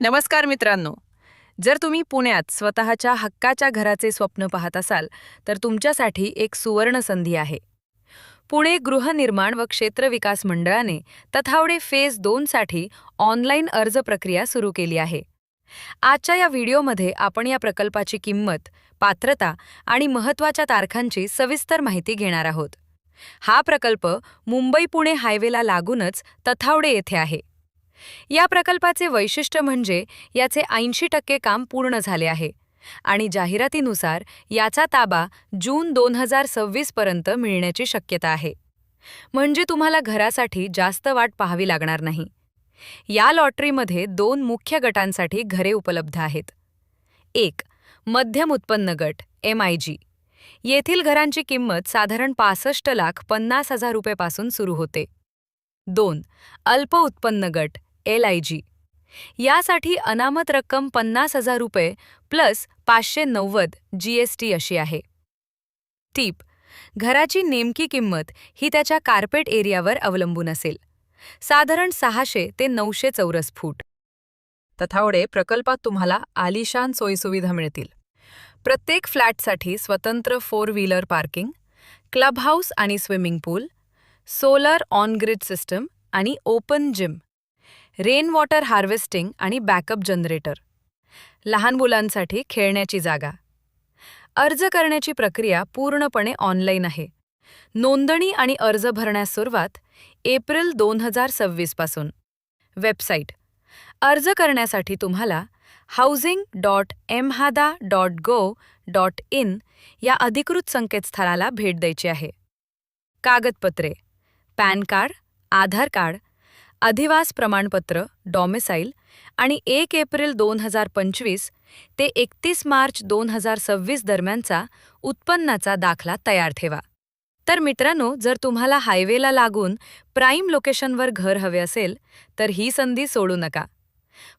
नमस्कार मित्रांनो. जर तुम्ही पुण्यात स्वतःच्या हक्काच्या घराचे स्वप्न पाहत असाल तर तुमच्यासाठी एक सुवर्ण संधी आहे. पुणे गृहनिर्माण व क्षेत्र विकास मंडळाने तथावडे फेज 2 साठी ऑनलाईन अर्ज प्रक्रिया सुरू केली आहे. आजच्या या व्हिडिओमध्ये आपण या प्रकल्पाची किंमत, पात्रता आणि महत्त्वाच्या तारखांची सविस्तर माहिती घेणार आहोत. हा प्रकल्प मुंबई-पुणे हायवेला लागूनच तथावडे येथे आहे. या प्रकल्पाचे वैशिष्ट्य म्हणजे याचे 80% काम पूर्ण झाले आहे आणि जाहिरातीनुसार याचा ताबा जून 2026 पर्यंत मिळण्याची शक्यता आहे. म्हणजे तुम्हाला घरासाठी जास्त वाट पाहावी लागणार नाही. या लॉटरीमध्ये 2 मुख्य गटांसाठी घरे उपलब्ध आहेत. 1. मध्यम उत्पन्न गट MIG. येथील घरांची किंमत साधारण 65,50,000 रुपये सुरू होते. 2. अल्प उत्पन्न गट LIG. यासाठी अनामत रक्कम 50,000 रुपये प्लस 590 GST अशी आहे. टीप: घराची नेमकी किंमत ही त्याच्या कार्पेट एरियावर अवलंबून असेल. साधारण 600 ते 900 चौरस फूट. तथावडे प्रकल्पात तुम्हाला आलिशान सोयीसुविधा मिळतील. प्रत्येक फ्लॅटसाठी स्वतंत्र 4 व्हीलर पार्किंग, क्लब हाऊस आणि swimming pool, solar on grid system आणि open gym, rain water harvesting आणि बॅकअप जनरेटर, लहान मुलांसाठी खेळण्याची जागा. अर्ज करण्याची प्रक्रिया पूर्णपणे ऑनलाईन आहे. नोंदणी आणि अर्ज भरण्यास सुरुवात एप्रिल 2026 पासून. वेबसाईट: अर्ज करण्यासाठी तुम्हाला housing.mhada.gov.in या अधिकृत संकेतस्थळाला भेट द्यायची आहे. कागदपत्रे: पॅन कार्ड, आधार कार्ड, अधिवास प्रमाणपत्र डॉमिसाईल आणि 1 एप्रिल 2025 ते 31 मार्च 2026 दरम्यानचा उत्पन्नाचा दाखला तयार ठेवा. तर मित्रांनो, जर तुम्हाला हायवेला लागून प्राईम लोकेशनवर घर हवे असेल तर ही संधी सोडू नका.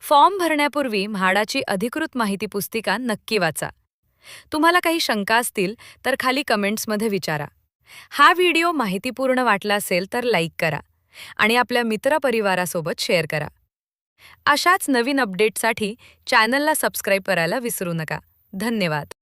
फॉर्म भरण्यापूर्वी म्हाडाची अधिकृत माहिती पुस्तिका नक्की वाचा. तुम्हाला काही शंका असतील तर खाली कमेंट्समध्ये विचारा. हा व्हिडिओ माहितीपूर्ण वाटला असेल तर लाईक करा आणि आपल्या मित्रपरिवारासोबत शेअर करा. अशाच नवीन अपडेट्ससाठी चॅनलला सबस्क्राईब करायला विसरू नका. धन्यवाद.